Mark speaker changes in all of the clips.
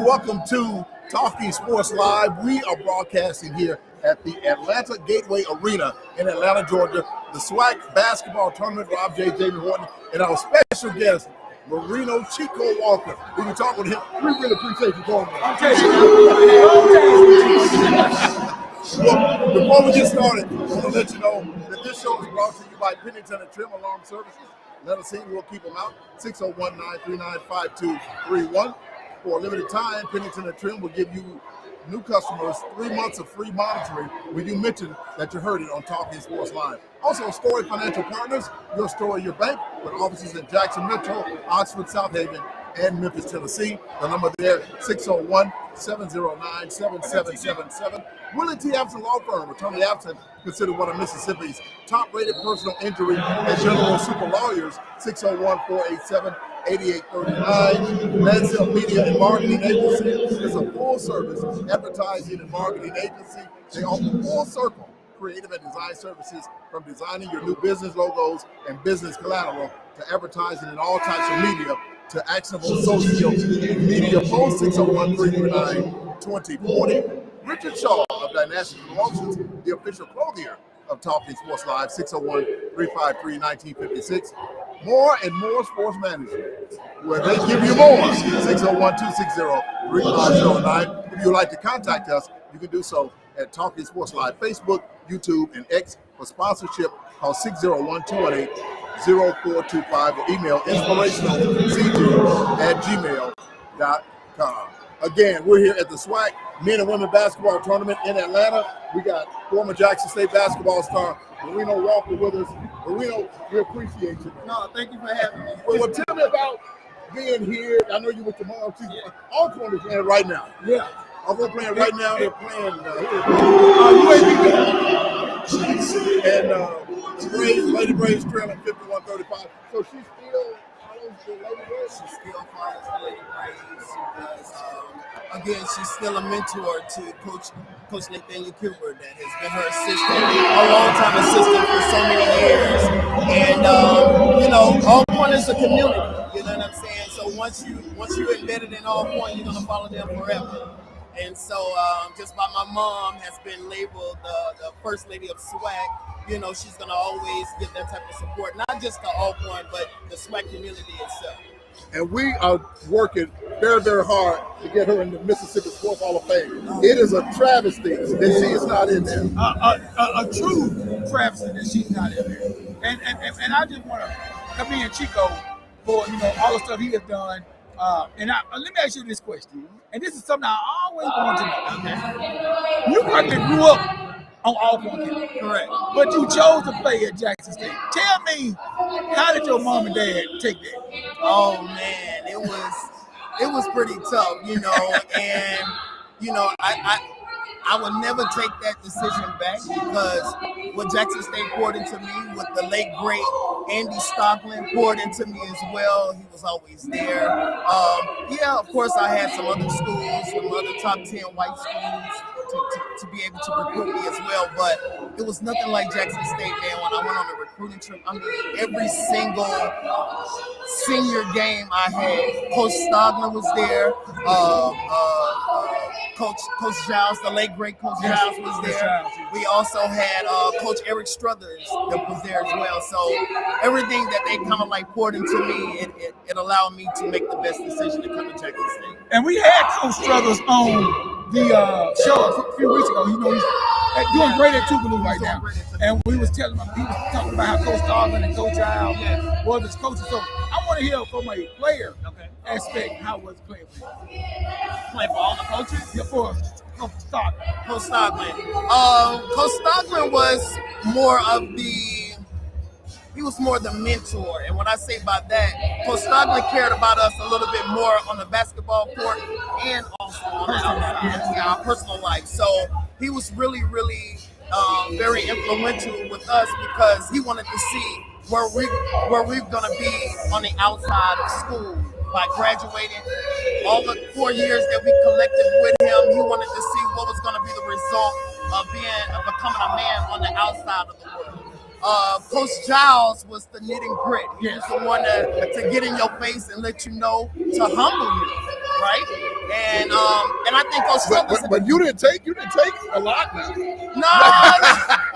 Speaker 1: Welcome to Talking Sports Live. We are broadcasting here at the Atlanta Gateway Arena in Atlanta, Georgia. The SWAC basketball tournament. Rob J. Jamie Horton, and our special guest, Marino Chico Walker. We can talk with him. We really appreciate you calling me. Well, before we get started, I want to let you know that this show is brought to you by Pennington and Trim Alarm Services. Let us see, we'll keep them out. 601-939-5231. For a limited time, Pennington and Trim will give you new customers 3 months of free monitoring when you mention that you heard it on Talking Sports Live. Also, Story Financial Partners, your store, your bank, with offices in Jackson Metro, Oxford, South Haven, and Memphis, Tennessee. The number there, 601-709-7777. Willie T. Absent Law Firm, attorney absent, considered one of Mississippi's top-rated personal injury and general super lawyers, 601-487-8839. Lansell Media and Marketing Agency is a full-service advertising and marketing agency. They offer full-circle creative and design services, from designing your new business logos and business collateral to advertising in all types of media to actionable social media posts. 601-339-2040. Richard Shaw of Dynastic Promotions, the official clothier of Talking Sports Live, 601-353-1956. More and More Sports Management, where they give you more. 601-260-3509. If you would like to contact us, you can do so at Talking Sports Live, Facebook, YouTube, and X. For sponsorship, call 601-218-0425 or email inspirationalcg@gmail.com. Again, we're here at the SWAC Men and Women Basketball Tournament in Atlanta. We got former Jackson State basketball star Marino Walker with us. Marino, we appreciate you.
Speaker 2: No, thank you for having me.
Speaker 1: Well, tell me about being here. I know you with your mom. All corners playing right now.
Speaker 2: Yeah.
Speaker 1: All playing right now. They're playing and the Lady Braves trailing 51-35. So she's still follows the Lady Braves?
Speaker 2: She still follows the Lady Braves. Again, she's still a mentor to Coach Nathaniel Kilbert, that has been her assistant, a long-time assistant for so many years. And All Point is a community. You know what I'm saying? So once you're embedded in All Point, you're gonna follow them forever. And so just by my mom has been labeled the first lady of SWAC. She's going to always give that type of support, not just to Alcorn, but the SWAC community itself.
Speaker 1: And we are working very, very hard to get her in the Mississippi Sports Hall of Fame. It is a travesty that she is not in there.
Speaker 3: A true travesty that she's not in there. And I just want to commend Chico for all the stuff he has done. And let me ask you this question, and this is something I always want to know. You probably grew up on Alcorn campus,
Speaker 2: Correct.
Speaker 3: but you chose to play at Jackson State. Tell me, how did your mom and dad take that?
Speaker 2: Oh man, it was pretty tough, and I would never take that decision back because what Jackson State poured into me, what the late great Andy Stocklin poured into me as well. He was always there. Yeah, of course I had some other schools, some other top 10 white schools to be able to recruit me as well, but it was nothing like Jackson State, man. When I went on the recruiting trip, I mean, every single senior game I had, Coach Stogner was there, Coach Giles, the late great Coach Giles was there. We also had Coach Eric Struthers that was there as well. So everything that they kind of like poured into me, it allowed me to make the best decision to come to Jackson State.
Speaker 3: And we had Coach Struthers on the show a few weeks ago. He's doing great at Tougaloo right now. And we was telling him, he was talking about how Coach Stogner and Coach Giles was his coaches. So I want to hear from a player aspect how was playing for you.
Speaker 2: Playing for all the coaches?
Speaker 3: Yeah, for Coach Stogner.
Speaker 2: Coach Stogner. Coach Stogner was more the mentor. And what I say by that, Coach Stogner cared about us a little bit more on the basketball court and also on the outside, our personal life. So he was really, really very influential with us because he wanted to see where we're going to be on the outside of school. By graduating, all the 4 years that we collected with him, he wanted to see what was going to be the result of becoming a man on the outside of the world. Coach Giles was the knitting grit. He was the one to get in your face and let you know, to humble you, right? And I think Coach Giles.
Speaker 1: But you didn't take a lot now.
Speaker 2: No,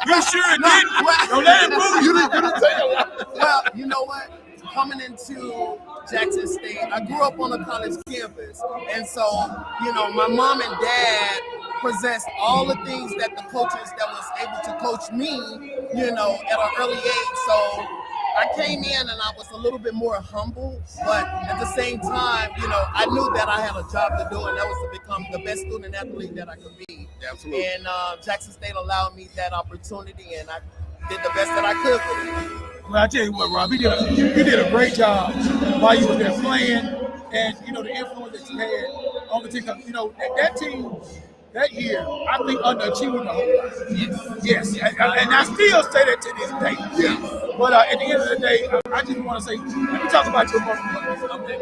Speaker 3: you sure didn't. Don't let him move.
Speaker 1: You didn't take a lot.
Speaker 2: Well, you know what? Coming into Jackson State, I grew up on a college campus, and so my mom and dad possessed all the things that the coaches that was able to coach me, at an early age. So I came in and I was a little bit more humble, but at the same time, I knew that I had a job to do, and that was to become the best student athlete that I could be.
Speaker 1: Absolutely.
Speaker 2: And Jackson State allowed me that opportunity, and I did the best that I could for it.
Speaker 3: Well, I tell you what, Rob, you did a great job while you were there playing, and the influence that you had on the team. That team that year, I think underachieved the whole lot. Yes, and I still say that to this day.
Speaker 1: Yeah.
Speaker 3: But at the end of the day, I just want to say, let me talk about your mother.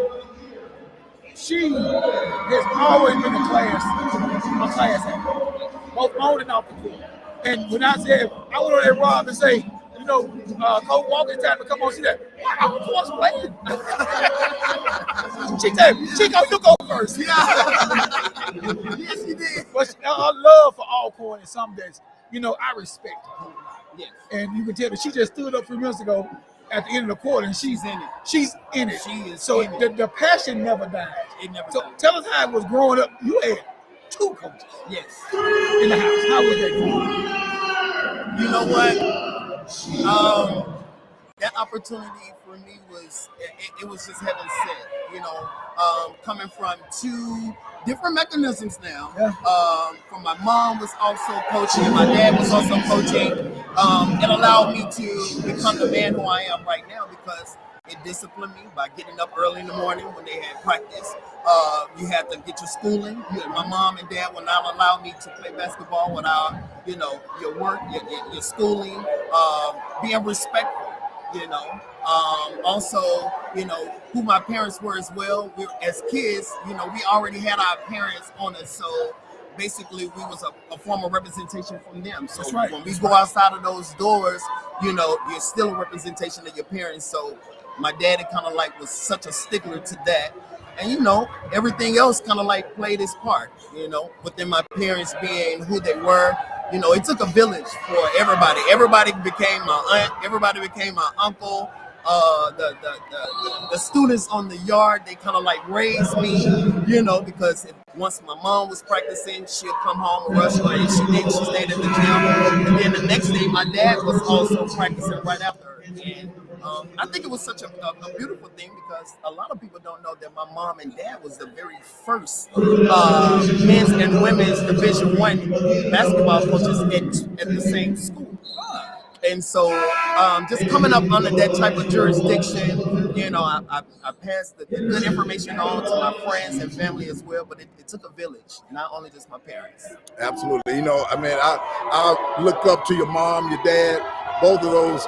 Speaker 3: She has always been a class act, both on and off the court. And when I said I went on there, Rob, and say, Coach Walker's time to come on, see that. I was playing. She said, Chico, you go first.
Speaker 2: Yes, you did.
Speaker 3: But her love for Alcorn is something that's, I respect her.
Speaker 2: Yes.
Speaker 3: And you can tell that she just stood up a few minutes ago at the end of the quarter, and she's in it. She's in it.
Speaker 2: She is.
Speaker 3: So
Speaker 2: in it.
Speaker 3: the passion never dies.
Speaker 2: It never
Speaker 3: So
Speaker 2: dies.
Speaker 3: tell us how it was growing up. You had 2 coaches.
Speaker 2: Yes.
Speaker 3: In the house. How was that growing?
Speaker 2: You know what? That opportunity for me was it was just heaven sent. Coming from 2 different mechanisms now.
Speaker 3: Yeah.
Speaker 2: From my mom was also coaching, my dad was also coaching. It allowed me to become the man who I am right now because it disciplined me by getting up early in the morning when they had practice. You had to get your schooling. My mom and dad would not allow me to play basketball without, your work, your schooling, being respectful, Also, who my parents were as well. As kids, we already had our parents on us. So basically we was a form of representation from them. So
Speaker 3: That's right.
Speaker 2: When we go outside of those doors, you're still a representation of your parents. So my daddy kind of like was such a stickler to that. And everything else kind of like played its part. Within my parents being who they were. It took a village for everybody. Everybody became my aunt. Everybody became my uncle. The students on the yard, they kind of like raised me, because once my mom was practicing, she'd come home and rush her, and she stayed at the gym. And then the next day, my dad was also practicing right after her. And I think it was such a beautiful thing because a lot of people don't know that my mom and dad was the very first men's and women's Division I basketball coaches at the same school. And so just coming up under that type of jurisdiction, I passed the good information on to my friends and family as well, but it took a village, not only just my parents.
Speaker 1: Absolutely. I look up to your mom, your dad, both of those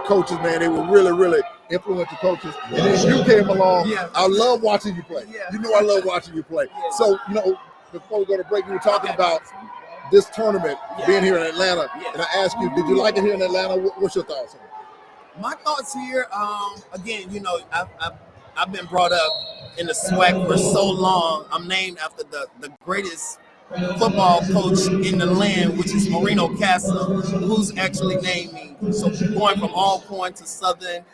Speaker 1: coaches, man. They were really, really influential coaches. And then you came along.
Speaker 2: Yeah.
Speaker 1: I love watching you play.
Speaker 2: Yeah.
Speaker 1: I love watching you play.
Speaker 2: Yeah.
Speaker 1: So, before we go to break, we were talking about this tournament being here in Atlanta, and I asked you, did you like it here in Atlanta? What's your thoughts on it?
Speaker 2: My thoughts here, again, I've been brought up in the SWAC for so long. I'm named after the greatest football coach in the land, which is Marino Casa, who's actually named me. So going from Alcorn to Southern,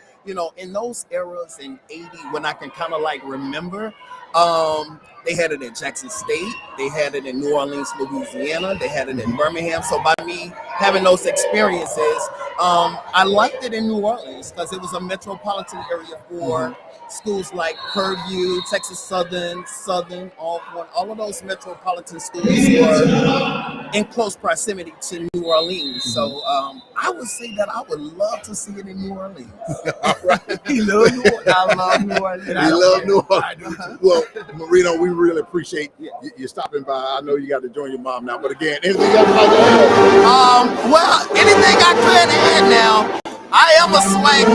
Speaker 2: in those eras in 80, when I can kind of like remember, they had it at Jackson State, they had it in New Orleans, Louisiana, they had it in Birmingham. So by me having those experiences, I liked it in New Orleans because it was a metropolitan area for schools like Purview, Texas Southern, Alcorn, all of those metropolitan schools were in close proximity to New Orleans. So I would say that I would love to see it in New Orleans.
Speaker 1: All right.
Speaker 2: I love New Orleans.
Speaker 1: You love New Orleans. Well, Marino, we really appreciate you stopping by. I know you got to join your mom now, but again, anything else like that?
Speaker 2: Well, anything I could add now. I am a SWAC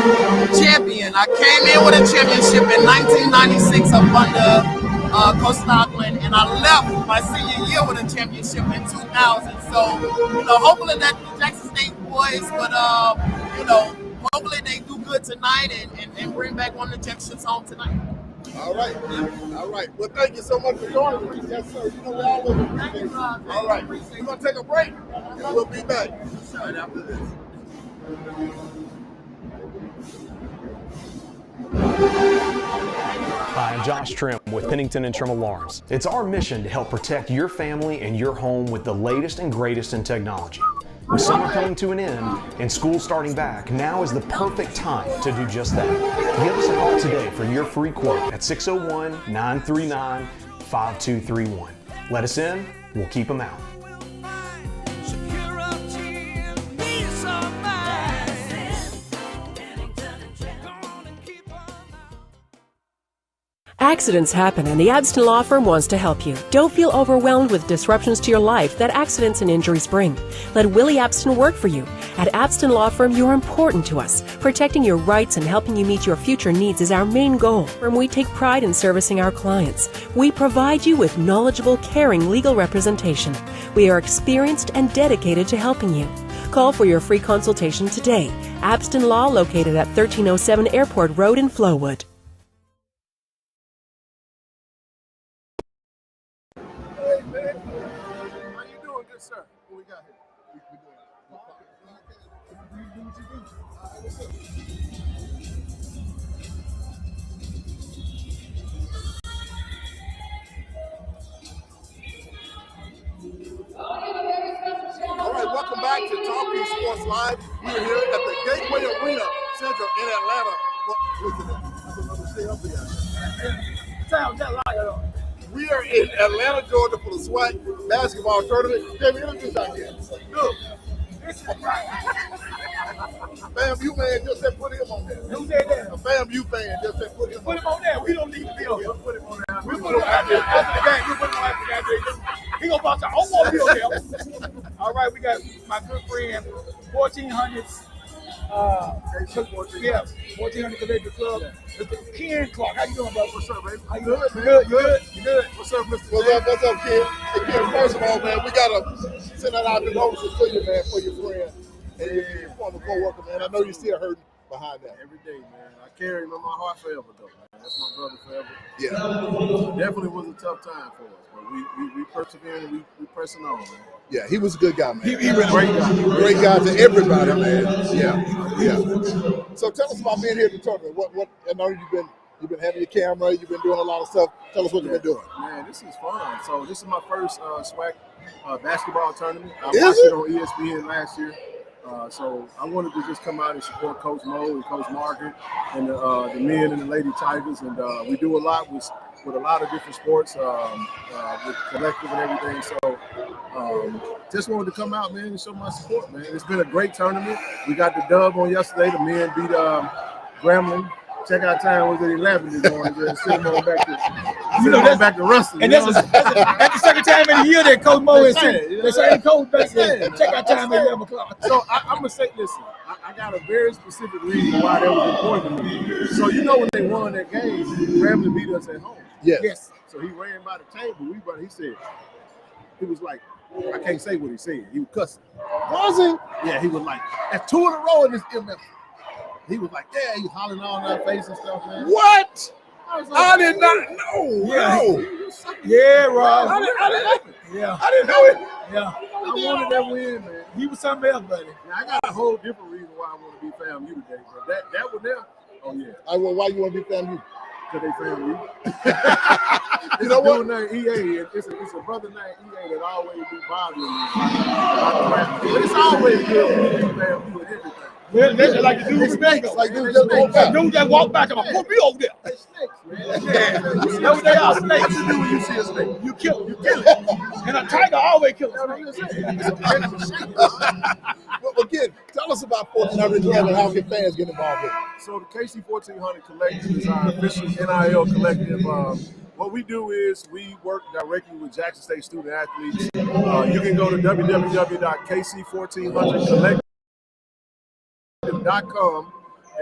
Speaker 2: champion. I came in with a championship in 1996 up under Coach Stockland, and I left my senior year with a championship in 2000. So, hopefully that the Jackson State boys, but hopefully they do good tonight and bring back one of the championships home tonight.
Speaker 1: All right. All right. Well, thank you so much for joining me. Yes, sir. We all love it. All right. We're going to take a break, and we'll be back right after this.
Speaker 4: Hi, I'm Josh Trim with Pennington Interim Alarms. It's our mission to help protect your family and your home with the latest and greatest in technology. With summer coming to an end and school starting back, now is the perfect time to do just that. Give us a call today for your free quote at 601-939-5231. Let us in, we'll keep them out.
Speaker 5: Accidents happen, and the Abston Law Firm wants to help you. Don't feel overwhelmed with disruptions to your life that accidents and injuries bring. Let Willie Abston work for you. At Abston Law Firm, you're important to us. Protecting your rights and helping you meet your future needs is our main goal. We take pride in servicing our clients. We provide you with knowledgeable, caring legal representation. We are experienced and dedicated to helping you. Call for your free consultation today. Abston Law, located at 1307 Airport Road in Flowood.
Speaker 1: All right, welcome back to Talking Sports Live. We are here at the Gateway Arena Center in Atlanta. We are in Atlanta, Georgia for the SWAC basketball tournament. Jamie, introduce our guest. Look. FAMU man just said put him on there.
Speaker 3: Who said that?
Speaker 1: A FAMU fan just said put him on there.
Speaker 3: Put him on there. We don't need to be on here. Put him on there. We put him out there. After the game, we put him out there. He gonna bounce out. I don't want to be on there. All right, we got my good friend, 1400s. 1400 Collective Club. Mr. Ken Clark. How you doing, brother? What's up, baby? How you doing? You good? What's up, Mr.
Speaker 1: What's up, Ken? Hey, Ken, first of all, man, we gotta send out our condolences to you, man, for your friend and your former co-worker, man. I know you're still hurting behind that.
Speaker 6: Every day, man. I carry him in my heart forever, though, man.
Speaker 1: That's my brother forever.
Speaker 6: Yeah.
Speaker 1: Definitely was a tough time for us, but we persevered and we pressing on, man.
Speaker 6: Yeah, he was a good guy, man.
Speaker 1: He was a great guy.
Speaker 6: Great guy to everybody, man. Yeah. So tell us about being here at the tournament. What I know you've been having your camera, you've been doing a lot of stuff. Tell us what you've been doing.
Speaker 1: Man, this is fun. So this is my first SWAC basketball tournament. I
Speaker 6: Is
Speaker 1: watched
Speaker 6: it?
Speaker 1: it on ESPN last year. So I wanted to just come out and support Coach Mo and Coach Margaret and the men and the Lady Tigers. And we do a lot with a lot of different sports, with collective and everything. So just wanted to come out, man, and show my support, man. It's been a great tournament. We got the dub on yesterday. The men beat Gremlin. Check out time was at 11 this morning. Sitting going back to wrestling.
Speaker 3: And that's the second time in the year that Coach Mo is saying. They say Coach back there. Check out time at 11 o'clock.
Speaker 1: So I'm gonna say, listen, I got a very specific reason why that was important to me. So when they won that game, Gremlin beat us at home.
Speaker 6: Yes.
Speaker 1: So he ran by the table. He said, he was like, I can't say what he said. He was cussing.
Speaker 6: Was he?
Speaker 1: Yeah, he was like, that's 2 in a row in this MF. He was like, yeah, he hollering on our face and stuff, man.
Speaker 6: What? I did not know.
Speaker 3: Yeah, Rob.
Speaker 6: I didn't
Speaker 3: Yeah.
Speaker 6: I didn't know it.
Speaker 3: Yeah.
Speaker 1: I wanted that win, man.
Speaker 3: He was something else, buddy.
Speaker 1: Now, I got a whole different reason why I want to be FAMU today, but that one there, oh yeah.
Speaker 6: Why you want to be FAMU?
Speaker 1: Because they FAMU.
Speaker 6: You know what?
Speaker 1: Dude named EA, it's a brother named EA that always be bothering me about the rap. But it's always good when you be FAMU and everything.
Speaker 3: Well, that's like the dude with
Speaker 6: Snakes,
Speaker 3: Bingo.
Speaker 6: like dude just walk back.
Speaker 3: Dude that walk back and put me over there.
Speaker 1: They snakes, man.
Speaker 3: That's what they are, snakes.
Speaker 1: What you do when you see a snake?
Speaker 3: You kill him. You kill him. And a tiger always kills
Speaker 1: That's
Speaker 3: a
Speaker 1: what I'm
Speaker 3: snake.
Speaker 1: saying. It's a venomous shake, man.
Speaker 6: Well, again, tell us about 1400 Club and how can fans get involved with it?
Speaker 1: So the KC 1400 Collective is our official NIL collective. What we do is we work directly with Jackson State student athletes. You can go to www.kc1400collective.com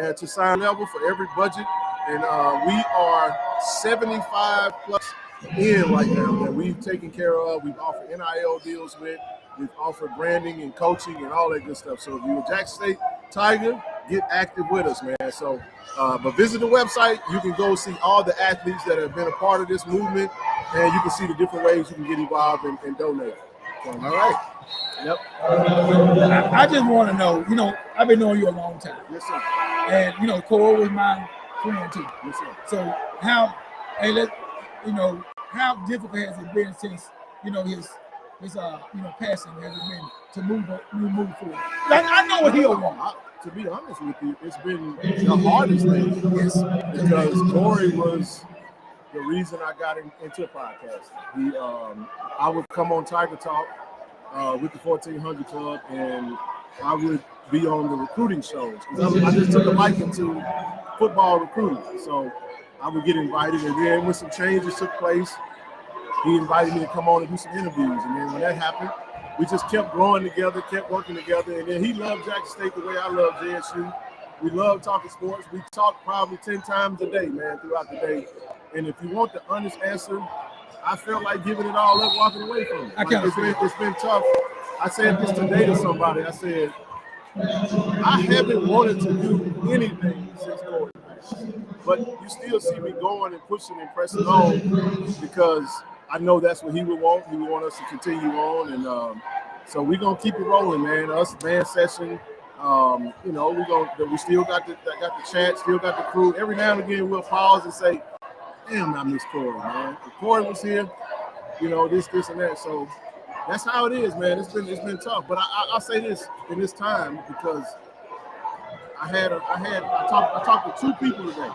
Speaker 1: and to sign level for every budget. And we are 75 plus in right now that we've taken care of. We've offered NIL deals with. We've offered branding and coaching and all that good stuff. So if you're a Jackson State Tiger, get active with us, man. So, but visit the website. You can go see all the athletes that have been a part of this movement, and you can see the different ways you can get involved and donate. So, all right. Yep.
Speaker 3: I just want to know, I've been knowing you a long time.
Speaker 1: Yes, sir.
Speaker 3: And, Cole was my friend too.
Speaker 1: Yes, sir.
Speaker 3: So how difficult has it been since, his passing has it been to move forward? I know what he'll want.
Speaker 1: To be honest with you, it's been the hardest thing.
Speaker 3: Yes.
Speaker 1: Because Corey was the reason I got into podcasting. I would come on Tiger Talk with the 1400 Club, and I would be on the recruiting shows. Because I just took a liking to football recruiting. So I would get invited, and then when some changes took place, he invited me to come on and do some interviews. And then when that happened, we just kept growing together, kept working together. And then he loved Jackson State the way I love JSU. We love talking sports. We talk probably 10 times a day, man, throughout the day. And if you want the honest answer, I felt like giving it all up, walking away from it. It's been tough. I said this today to somebody. I said, I haven't wanted to do anything since Corey passed. But you still see me going and pushing and pressing on because I know that's what he would want. He would want us to continue on. And so we're going to keep it rolling, man. Us, band session, we still got the chat, still got the crew. Every now and again, we'll pause and say, damn, I miss Corey, man. If Corey was here, this and that. So that's how it is, man. It's been tough. But I'll say this in this time because I talked to 2 people today.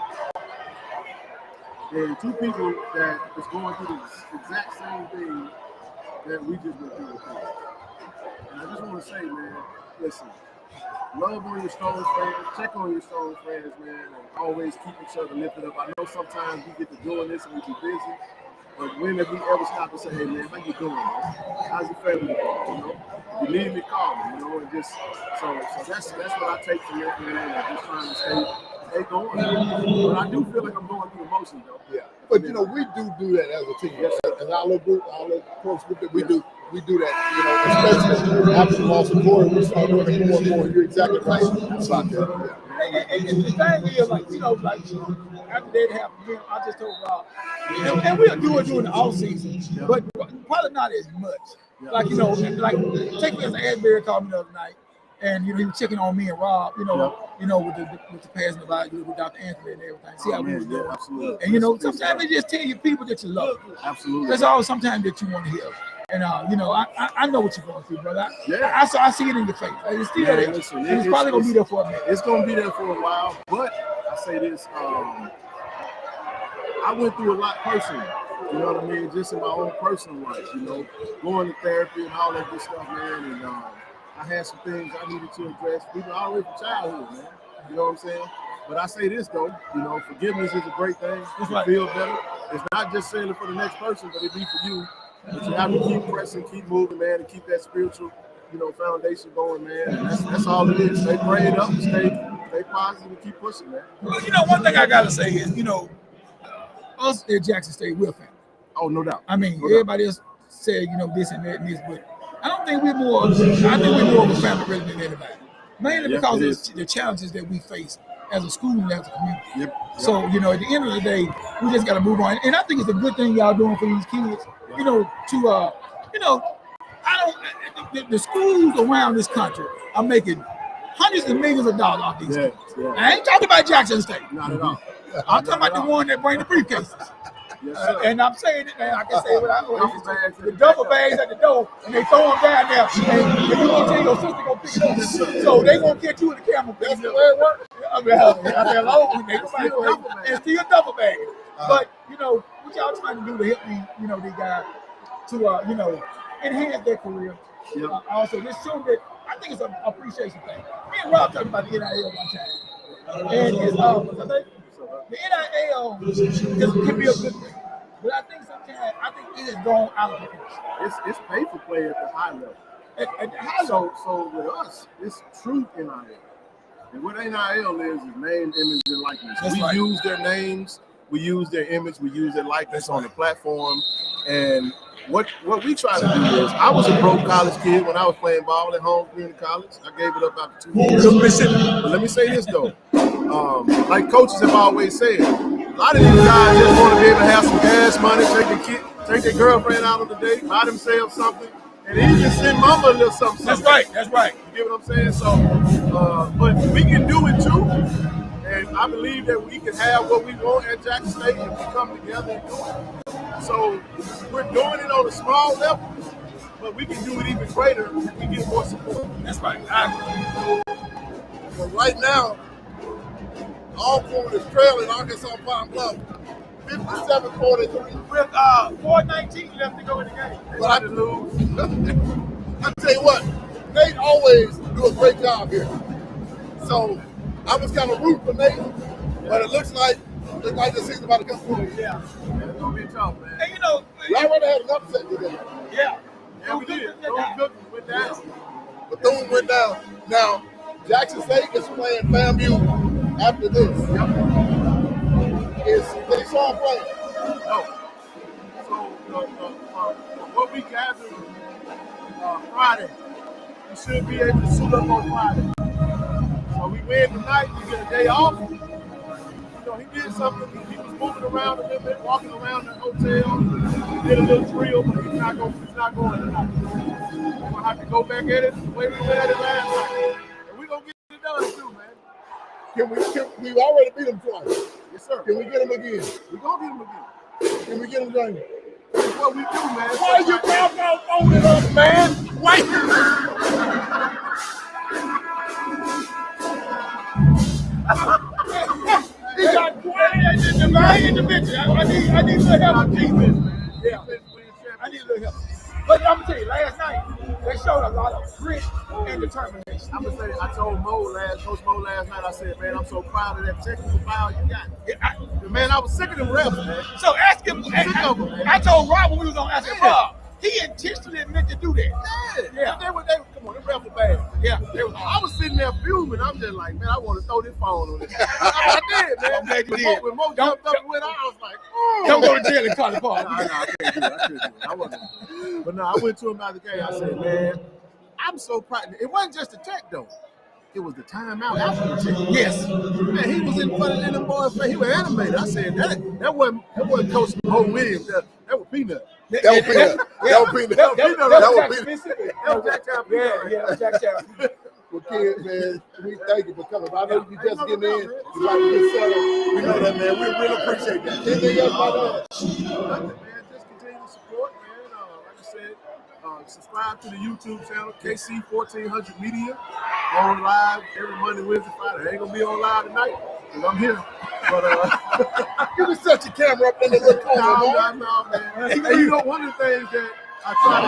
Speaker 1: And 2 people that is going through the exact same thing that we just went through before. And I just want to say, man, listen, love on your strong friends, check on your strong friends, man, and always keep each other lifted up. I know sometimes we get to doing this and we be busy, but when have we ever stopped and say, hey, man, how you doing, man? How's your family doing, If you need me, call me, and just, so that's what I take from it, man, and just trying to stay going. But I do feel like I'm going through the motions, though.
Speaker 6: Yeah. But we do that as a team.
Speaker 1: Yes, sir.
Speaker 6: As our little group, our little close group that we do that, especially after the loss of Corey, we start doing it more and more. You're exactly right about that.
Speaker 3: And the thing is, after they have again, I just told Rob, and we'll do it during the off season, but probably not as much. Like like take me as Asbury called me the other night, and he was checking on me and Rob, with the passing about you with Dr. Anthony and everything. See how we was doing. Absolutely. And sometimes they just tell you people that you love. Absolutely. That's all sometimes that you want to hear. And I know what you're going through, brother. I see it in your face. It's still there. Listen, it's probably gonna be there for a minute.
Speaker 6: It's gonna be there for a while, but I say this: I went through a lot personally. You know what I mean? Just in my own personal life, going to therapy and all that good stuff, man. And I had some things I needed to address, even all the way from childhood, man. You know what I'm saying? But I say this though, forgiveness is a great thing. You feel better. It's not just saying it for the next person, but it be for you. But you have to keep pressing, keep moving, man, and keep that spiritual, foundation going, man. And that's all it is. Stay prayed up, stay positive, and keep pushing, man.
Speaker 3: Well, one thing I gotta say is, us at Jackson State, we're family.
Speaker 6: Oh, no doubt.
Speaker 3: I mean, everybody else said, this and that and this, but I think we're more of a family really than anybody. Mainly because of the challenges that we face as a school and as a community. So, at the end of the day, we just got to move on. And I think it's a good thing y'all doing for these kids, the schools around this country are making hundreds of millions of dollars off these kids. I ain't talking about Jackson State.
Speaker 6: Not at all.
Speaker 3: I'm talking about the one that bring the briefcases. And I'm saying it, man. I can say it without the duffel bags at the door, and they throw them down there. And you gonna tell your sister go pick it up, so they gonna get you in the camera. That's the way it works. And still duffel bag. But what y'all trying to do to help these guys to enhance their career? Also, just show that I think it's an appreciation thing. Me and Rob talked about the NIL one time, and it's the NIL can be a good thing, but I think sometimes it has gone out of proportion.
Speaker 6: It's pay for play at the high level.
Speaker 3: At the high level.
Speaker 6: So with us, it's true NIL. And what NIL is name, image, and likeness. We use their names, we use their image, we use their likeness on the platform. And what we try to do is, I was a broke college kid when I was playing ball at home community college. I gave it up after 2 years. But let me say this though. Like coaches have always said, a lot of these guys just want to be able to have some gas money, take their girlfriend out on the date, buy themselves something, and then just send mama a little something.
Speaker 3: That's right. You
Speaker 6: get what I'm saying? So, but we can do it too, and I believe that we can have what we want at Jackson State if we come together and do it. So we're doing it on a small level, but we can do it even greater if we get more support.
Speaker 3: That's right.
Speaker 1: But right now, Alcorn is trailing Arkansas Pine Bluff 57-43.
Speaker 3: With 4:19 left to go in the game.
Speaker 1: But I tell you what, Nate always do a great job here. So I was kind of rooting for Nate, but it looks like this season's about to come through.
Speaker 3: Yeah.
Speaker 6: It's gonna be tough, man.
Speaker 3: And
Speaker 1: y'all already had an upset today.
Speaker 3: Yeah,
Speaker 6: we did. Cooking went down.
Speaker 1: Bethune went down. Now Jackson State is playing FAMU after this. They saw him play.
Speaker 6: No. So what we gathered Friday, we should be able to suit up on Friday. So we win tonight, we get a day off. He did something. He was moving around a little bit, walking around the hotel. He did a little drill, but he's not going tonight. We're gonna have to go back at it the way we went at it last night. And we're gonna get it done too, man.
Speaker 1: We already beat them twice.
Speaker 6: Yes, sir.
Speaker 1: Can we get them again?
Speaker 6: We're gonna get them again.
Speaker 1: Can we get them again?
Speaker 6: That's what we do, man.
Speaker 1: Why you mouth on it up, man? Why? He got quiet. Divine intervention. I need a little help with defense, man. Yeah. I need a little help. But I'm gonna tell you, last night they showed a lot of grit and determination.
Speaker 6: I'm gonna say, I told Coach Mo last night. I said, man, I'm so proud of that technical foul you got. Man, I was sick of them refs, man.
Speaker 3: So ask him. I told Rob when we was on Ask Him Rob. He intentionally meant to do that.
Speaker 6: Yeah. They come on, the refs were bad. Yeah. I was sitting there fuming. I'm just like, man, I want to throw this phone on this. I did, man.
Speaker 3: I'm glad you did.
Speaker 6: When Mo jumped up and went out, I was like,
Speaker 3: don't go to jail and call the park.
Speaker 6: I can't do it. I wasn't. But no, I went to him after the game. I said, man, I'm so proud. It wasn't just the tech, though. it was the timeout after the tape.
Speaker 3: Yes.
Speaker 6: Man, he was in front of them boys' face. He was animated. I said that wasn't Coach Mo Williams. That was Peanut.
Speaker 1: That was Peanut. That was Peanut. That was Jack Peanut.
Speaker 3: Yeah, Jack Chapman.
Speaker 1: Well, kids, man, we thank you for coming. I know you just getting in. You like to get settled. We know that, man. We really appreciate that. Anything else about that?
Speaker 6: Nothing, man. Just continue to support, man. Like I said, subscribe to the YouTube channel, KC 1400 Media, on live every Monday, Wednesday, Friday. I ain't gonna be on live tonight because I'm here. But
Speaker 1: you can set your camera up in the little corner,
Speaker 6: no, man. And you know, one of the things that I try to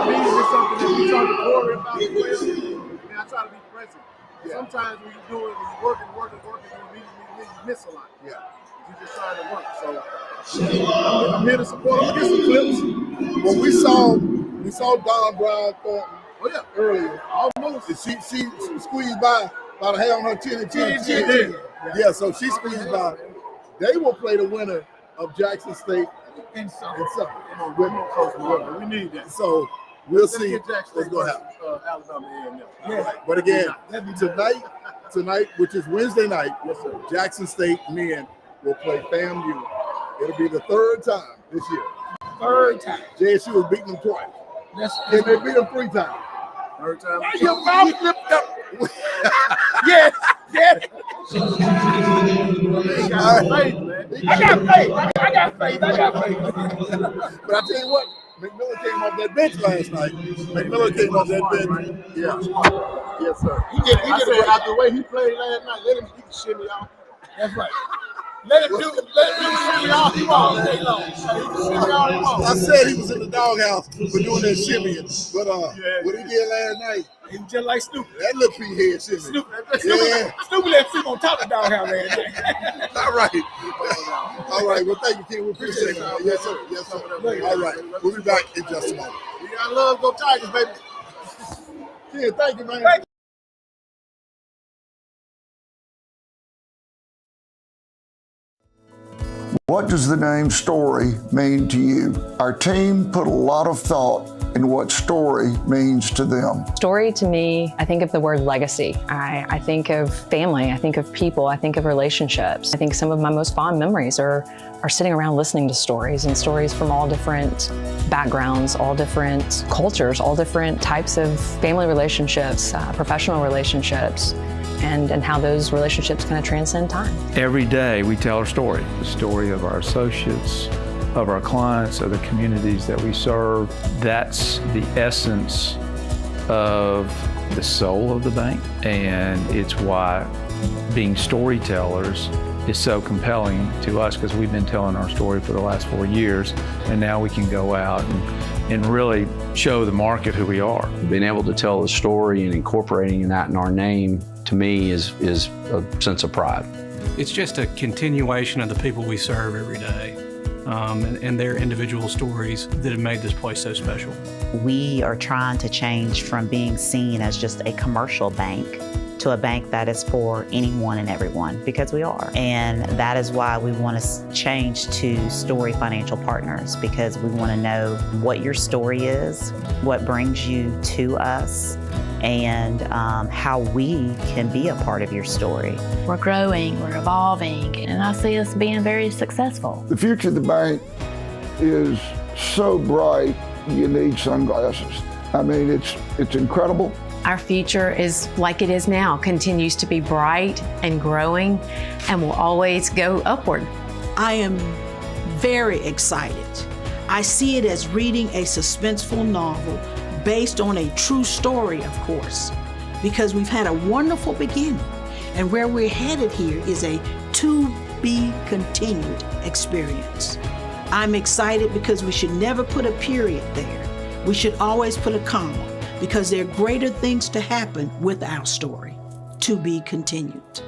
Speaker 6: be is something that we talk to Corey about as well. I try to be present. Yeah. Sometimes when you're working, you miss a lot.
Speaker 1: Yeah.
Speaker 6: You're just trying to work. So I'm here to support them. Get some clips.
Speaker 1: Well, we saw Don Brown Thornton earlier. Almost. She squeezed by about a half on her chin and chin. Yeah, so she squeezed by. They will play the winner of Jackson State
Speaker 3: And so.
Speaker 6: We need that.
Speaker 1: So we'll see what's going to happen.
Speaker 6: Alabama A&M.
Speaker 3: Yeah.
Speaker 1: But again, tonight, which is Wednesday night, Jackson State men will play FAMU. It'll be the third time this year.
Speaker 3: Third time.
Speaker 1: JSU has beaten them twice. And they beat them 3 times.
Speaker 6: Third time.
Speaker 3: Your mouth flipped up. Yes. I got faith.
Speaker 1: But I tell you what, McMillan came off that bench last night. Yeah. Yes, sir.
Speaker 6: He did after the way he played last night, let him shimmy off.
Speaker 3: That's right. Let him do shimmy all he wants all day long.
Speaker 1: I said he was in the doghouse for doing that shimmying. But what he did last night,
Speaker 3: he was just like Snoop.
Speaker 1: that little pea head shimmy.
Speaker 3: Snoop let Snoop on top of the doghouse last night.
Speaker 1: All right. Well, thank you, Ken. We appreciate it. Yes, sir. All right. We'll be back in just a moment.
Speaker 6: You got love, go Tigers, baby.
Speaker 1: Ken, thank you, man.
Speaker 7: What does the name Story mean to you? Our team put a lot of thought in what story means to them.
Speaker 8: Story to me, I think of the word legacy. I think of family, I think of people, I think of relationships. I think some of my most fond memories are sitting around listening to stories, and stories from all different backgrounds, all different cultures, all different types of family relationships, professional relationships, and how those relationships kind of transcend time.
Speaker 9: Every day we tell our story, the story of our associates, of our clients, of the communities that we serve. That's the essence of the soul of the bank, and it's why being storytellers is so compelling to us, because we've been telling our story for the last 4 years, and now we can go out and really show the market who we are.
Speaker 10: Being able to tell the story and incorporating that in our name, to me, is a sense of pride.
Speaker 11: It's just a continuation of the people we serve every day, and their individual stories that have made this place so special.
Speaker 12: We are trying to change from being seen as just a commercial bank to a bank that is for anyone and everyone, because we are. And that is why we want to change to Story Financial Partners, because we want to know what your story is, what brings you to us, and how we can be a part of your story.
Speaker 13: We're growing, we're evolving, and I see us being very successful.
Speaker 7: The future of the bank is so bright, you need sunglasses. I mean, it's incredible.
Speaker 5: Our future is like it is now, continues to be bright and growing, and will always go upward.
Speaker 14: I am very excited. I see it as reading a suspenseful novel based on a true story, of course, because we've had a wonderful beginning, and where we're headed here is a to be continued experience. I'm excited because we should never put a period there. We should always put a comma, because there are greater things to happen with our story. To be continued.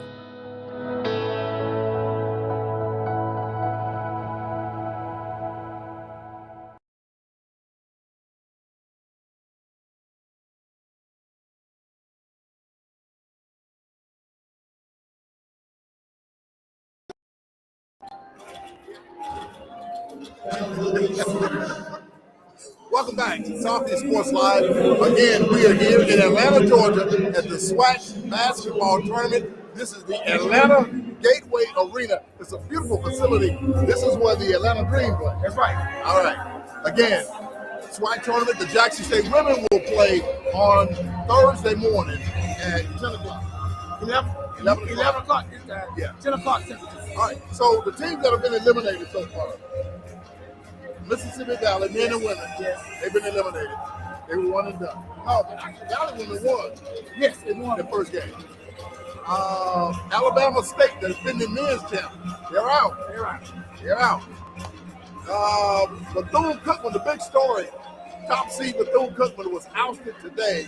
Speaker 1: Welcome back to Southeast Sports Live. Again, we are here in Atlanta, Georgia at the SWAC basketball tournament. This is the Atlanta Gateway Arena. It's a beautiful facility. This is where the Atlanta Dream plays.
Speaker 3: That's right.
Speaker 1: All right. Again, SWAC tournament, the Jackson State women will play on Thursday morning at 10 o'clock. 11
Speaker 3: o'clock this time.
Speaker 1: Yeah.
Speaker 3: 10 o'clock Central.
Speaker 1: All right. So the teams that have been eliminated so far, Mississippi Valley, men and women, they've been eliminated. They were one and done. Oh, but actually, Valley women won.
Speaker 3: Yes, they won
Speaker 1: the first game. Alabama State, that's been the men's champ, they're out. They're out. Bethune-Cookman, the big story. Top seed Bethune-Cookman was ousted today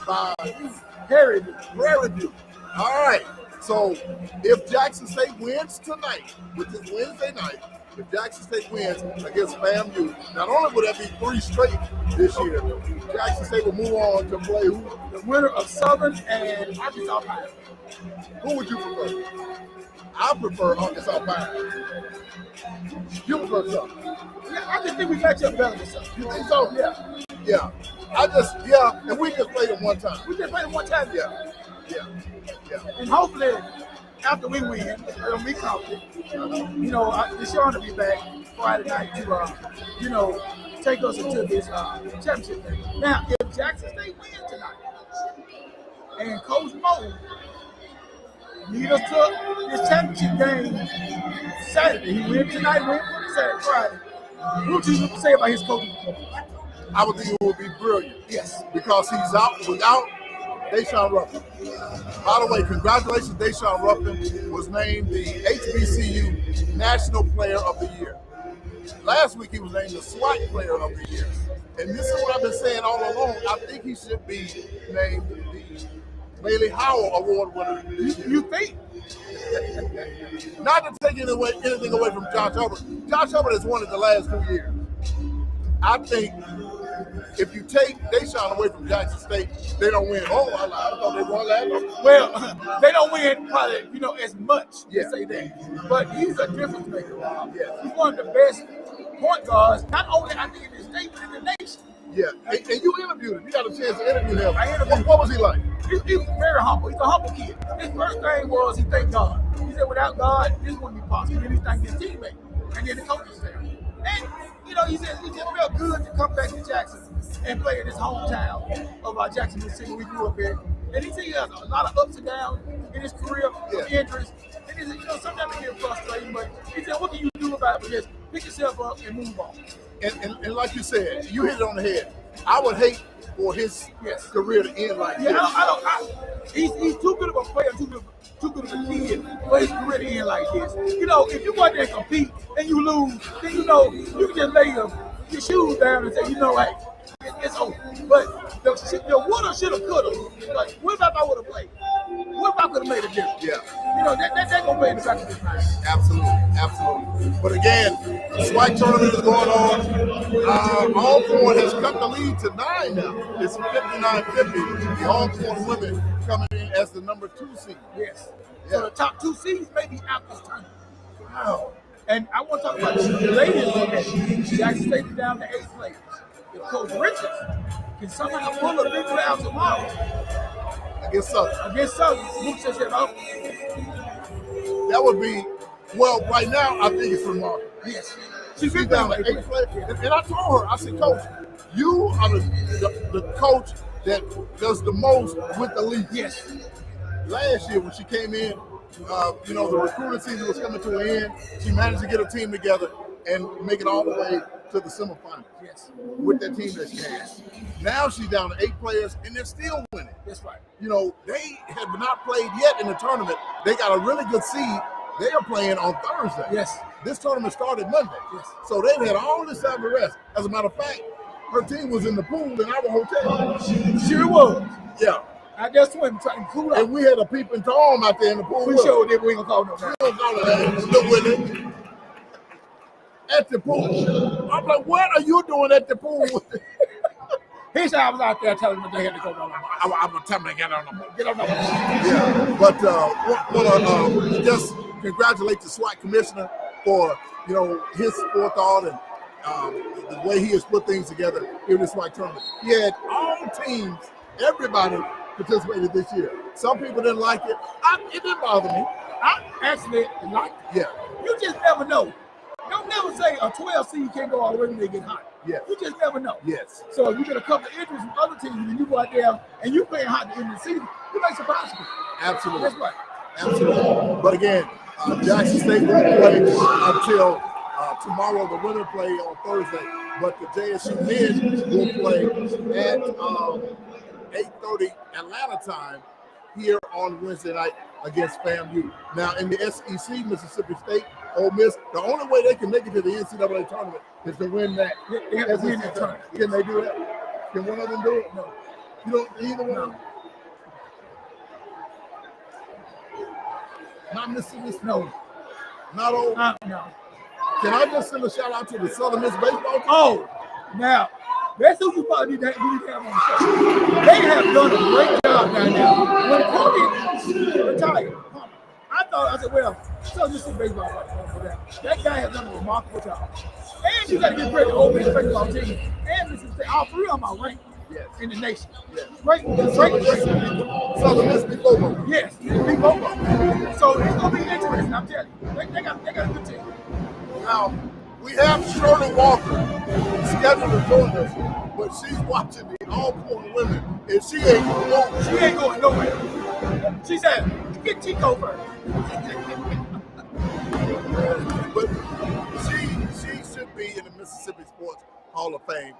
Speaker 1: by
Speaker 3: Prairie
Speaker 1: View. All right. So if Jackson State wins tonight, which is Wednesday night, if Jackson State wins against FAMU, not only will that be 3 straight this year, Jackson State will move on to play who?
Speaker 3: The winner of Southern and Arkansas Pine.
Speaker 1: Who would you prefer? I prefer Arkansas Pine. You prefer Southern?
Speaker 3: Yeah, I just think we match up better with Southern.
Speaker 1: You think so?
Speaker 3: Yeah.
Speaker 1: Yeah. And we just played them one time.
Speaker 3: We just played them one time.
Speaker 1: Yeah.
Speaker 3: And hopefully, after we win, it'll be confident. Deshaun will be back Friday night to, take us into this championship game. Now, if Jackson State wins tonight, and Coach Mo lead us to this championship game Saturday, he wins tonight, win Saturday, Friday. What would you say about his coaching performance?
Speaker 1: I would think it would be brilliant.
Speaker 3: Yes.
Speaker 1: Because he's out without Deshaun Ruffin. By the way, congratulations, Deshaun Ruffin was named the HBCU National Player of the Year. Last week, he was named the SWAC Player of the Year. And this is what I've been saying all along. I think he should be named the Bailey Howell Award winner.
Speaker 3: You think?
Speaker 1: Not to take anything away from Josh Hubbard. Josh Hubbard has won it the last 2 years. I think if you take Deshaun away from Jackson State, they don't win. Oh, I thought they won last year.
Speaker 3: Well, they don't win probably, as much, to say that. But he's a difference maker.
Speaker 1: Yeah.
Speaker 3: He's one of the best point guards, not only I think in the state, but in the nation.
Speaker 1: Yeah, and you interviewed him. You got a chance to interview him.
Speaker 3: I interviewed him.
Speaker 1: What was he like?
Speaker 3: He was very humble. He's a humble kid. His first thing was he thanked God. He said, without God, this wouldn't be possible. Then he thanked his teammate. And then the coaches there. And, he said it just felt good to come back to Jackson and play in his hometown of Jackson, Mississippi. We grew up here. And he said he has a lot of ups and downs in his career, injuries. And he said, sometimes it gets frustrating, but he said, what can you do about it? But just pick yourself up and move on.
Speaker 1: And like you said, you hit it on the head. I would hate for his career to end like this.
Speaker 3: He's too good of a player, too good of a kid for his career to end like this. If you go out there and compete and you lose, then you can just lay your shoes down and say, hey, it's over. But the woulda, shoulda, coulda. Like, what if I would have played? What if I could have made a difference?
Speaker 1: Yeah.
Speaker 3: That gonna play in the back of his mind.
Speaker 1: Absolutely. But again, the SWAC tournament is going on. Alcorn has cut the lead to 9 now. It's 59-50. The Alcorn women coming in as the number 2 seed.
Speaker 3: Yes. So the top 2 seeds may be out this tournament. Wow. And I want to talk about the ladies. Jackson State is down to 8 players. If Coach Richards can somehow pull a big crowd tomorrow
Speaker 1: against Southern,
Speaker 3: who says about?
Speaker 1: That would be, well, right now, I think it's remarkable.
Speaker 3: Yes.
Speaker 1: She's down to 8 players. And I told her, I said, Coach, you are the coach that does the most with the league.
Speaker 3: Yes.
Speaker 1: Last year when she came in, the recruiting season was coming to an end. She managed to get a team together and make it all the way to the semifinals.
Speaker 3: Yes.
Speaker 1: With that team that she has. Now she's down to 8 players and they're still winning.
Speaker 3: That's right.
Speaker 1: They have not played yet in the tournament. They got a really good seed. They are playing on Thursday.
Speaker 3: Yes.
Speaker 1: This tournament started Monday.
Speaker 3: Yes.
Speaker 1: So they've had all this time to rest. As a matter of fact, her team was in the pool in our hotel.
Speaker 3: Sure was.
Speaker 1: Yeah.
Speaker 3: I just swim trying to cool up.
Speaker 1: And we had a peeping Tom out there in the pool.
Speaker 3: We showed them we ain't gonna call no name.
Speaker 1: We don't call it that. Look with it. At the pool. I'm like, what are you doing at the pool?
Speaker 3: He said I was out there telling them they had to go on the boat.
Speaker 1: I'm gonna tell them to get on the boat.
Speaker 3: Get on the boat.
Speaker 1: Yeah. But want to just congratulate the SWAC commissioner for his forethought and the way he has put things together in this SWAC tournament. He had all teams, everybody participated this year. Some people didn't like it. It didn't bother me.
Speaker 3: I actually like it.
Speaker 1: Yeah.
Speaker 3: You just never know. Don't never say a 12 seed can't go all the way when they get hot.
Speaker 1: Yes.
Speaker 3: You just never know.
Speaker 1: Yes.
Speaker 3: So if you get a couple of injuries from other teams and you go out there and you playing hot at the end of the season, you make surprise people.
Speaker 1: Absolutely.
Speaker 3: That's right.
Speaker 1: Absolutely. But again, Jackson State won't play until tomorrow. The winner play on Thursday. But the JSU men will play at 8:30 Atlanta time here on Wednesday night against FAMU. Now in the SEC, Mississippi State, Ole Miss, the only way they can make it to the NCAA tournament is to win that.
Speaker 3: They have to win that tournament.
Speaker 1: Can they do that? Can one of them do it? No. You don't either one of them? Not Mississippi, no. Not Ole?
Speaker 3: No.
Speaker 1: Can I just send a shout out to the Southern Miss baseball team?
Speaker 3: Oh, now that's who you probably need to have on the show. They have done a great job down there. When Kobe retired, I said, well, so this is baseball right for that. That guy has done a remarkable job. And you got to give credit to Ole Miss baseball team and Mississippi State. All three of them are ranked in the nation. Yes. Great.
Speaker 1: Southern Miss beat both of them.
Speaker 3: Yes, they beat both of them. So it's going to be interesting, I'm telling you. They got a good team.
Speaker 1: Now, we have Shirley Walker scheduled to join us, but she's watching the all-point women, and she ain't going nowhere.
Speaker 3: She ain't going nowhere. She said, get Chico first.
Speaker 1: But she should be in the Mississippi Sports Hall of Fame,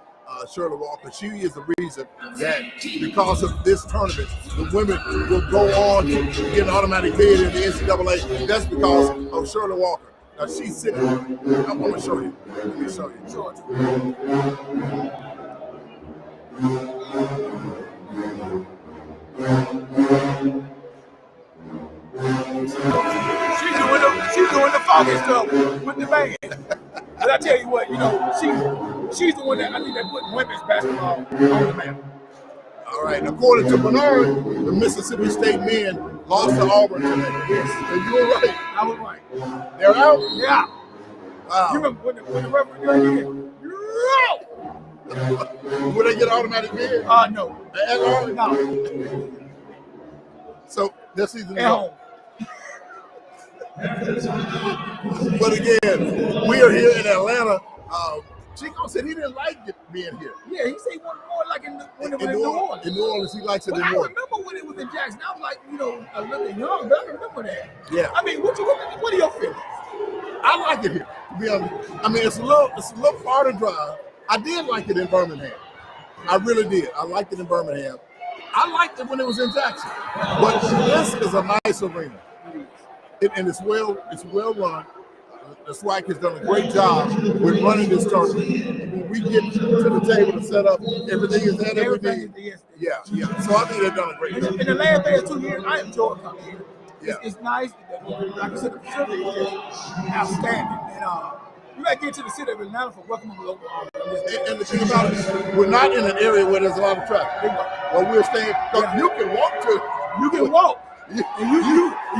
Speaker 1: Shirley Walker. She is the reason that because of this tournament, the women will go on to get an automatic bid in the NCAA. That's because of Shirley Walker. Now she's sitting. I want to show you. Let me show you.
Speaker 3: She's doing the foggy stuff with the band. But I tell you what, you know, she's the one that I think that put women's basketball on the map.
Speaker 1: All right. According to Bernard, the Mississippi State men lost to Auburn today.
Speaker 3: Yes.
Speaker 1: And you were right.
Speaker 3: I was right.
Speaker 1: They're out?
Speaker 3: Yeah.
Speaker 1: Wow.
Speaker 3: You remember when the referee got in?
Speaker 1: Would they get automatic bid?
Speaker 3: No.
Speaker 1: At all?
Speaker 3: No.
Speaker 1: So this season
Speaker 3: at home.
Speaker 1: But again, we are here in Atlanta. Chico said he didn't like it being here.
Speaker 3: Yeah, he said he wanted more like in New Orleans.
Speaker 1: In New Orleans, he likes it
Speaker 3: But
Speaker 1: in
Speaker 3: I
Speaker 1: New Orleans.
Speaker 3: remember when it was in Jackson. I was like, you know, a little young, but I remember that.
Speaker 1: Yeah.
Speaker 3: I mean, what are your feelings?
Speaker 1: I like it here, to be honest. I mean, it's a little far to drive. I did like it in Birmingham. I really did. I liked it in Birmingham. I liked it when it was in Jackson. But this is a nice arena. And it's well run. The SWAC has done a great job with running this tournament. When we get to the table to set up, everything is at everything. Yeah. So I think they've done a great job.
Speaker 3: In the last 2 years, I enjoyed coming here.
Speaker 1: Yeah.
Speaker 3: It's nice. Like I said, the facility is outstanding. And you got to get to the city of Atlanta for welcoming local artists.
Speaker 1: And the thing about it, we're not in an area where there's a lot of traffic. Well, we're staying, because you can walk to.
Speaker 3: You can walk. And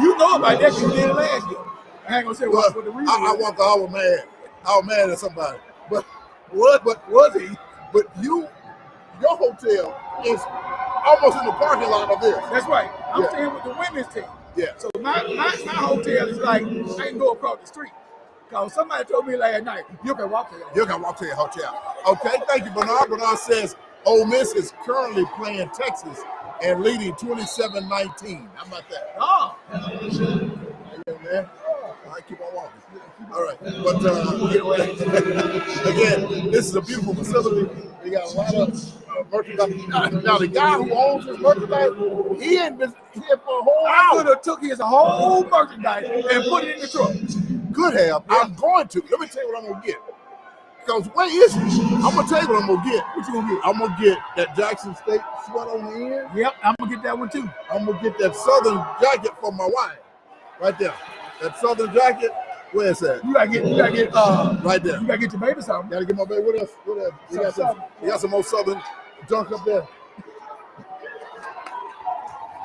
Speaker 3: you know about that because you did it last year. I ain't gonna say what the reason.
Speaker 1: I walked. I was mad. I was mad at somebody. But what? But was he? But your hotel is almost in the parking lot of this.
Speaker 3: That's right. I'm staying with the women's team.
Speaker 1: Yeah.
Speaker 3: So my hotel is like I can go across the street. Cause somebody told me last night you can walk to your hotel.
Speaker 1: You can walk to your hotel. Okay, thank you, Bernard. Bernard says Ole Miss is currently playing Texas and leading 27-19. How about that?
Speaker 3: Oh.
Speaker 1: Yeah, man. I keep on walking. All right, but again, this is a beautiful facility. They got a lot of merchandise. Now, the guy who owns this merchandise, he ain't been here for a whole hour.
Speaker 3: I could have took his whole merchandise and put it in the truck.
Speaker 1: Could have. Yeah. I'm going to. Let me tell you what I'm gonna get. Because where is it? I'm gonna tell you what I'm gonna get.
Speaker 3: What you gonna get?
Speaker 1: I'm gonna get that Jackson State sweat on the end.
Speaker 3: Yep, I'm gonna get that one too.
Speaker 1: I'm gonna get that Southern jacket for my wife, right there. That Southern jacket. Where is that?
Speaker 3: You gotta get
Speaker 1: right there.
Speaker 3: You gotta get your baby something.
Speaker 1: Gotta get my baby. What else? You got some more Southern junk up there.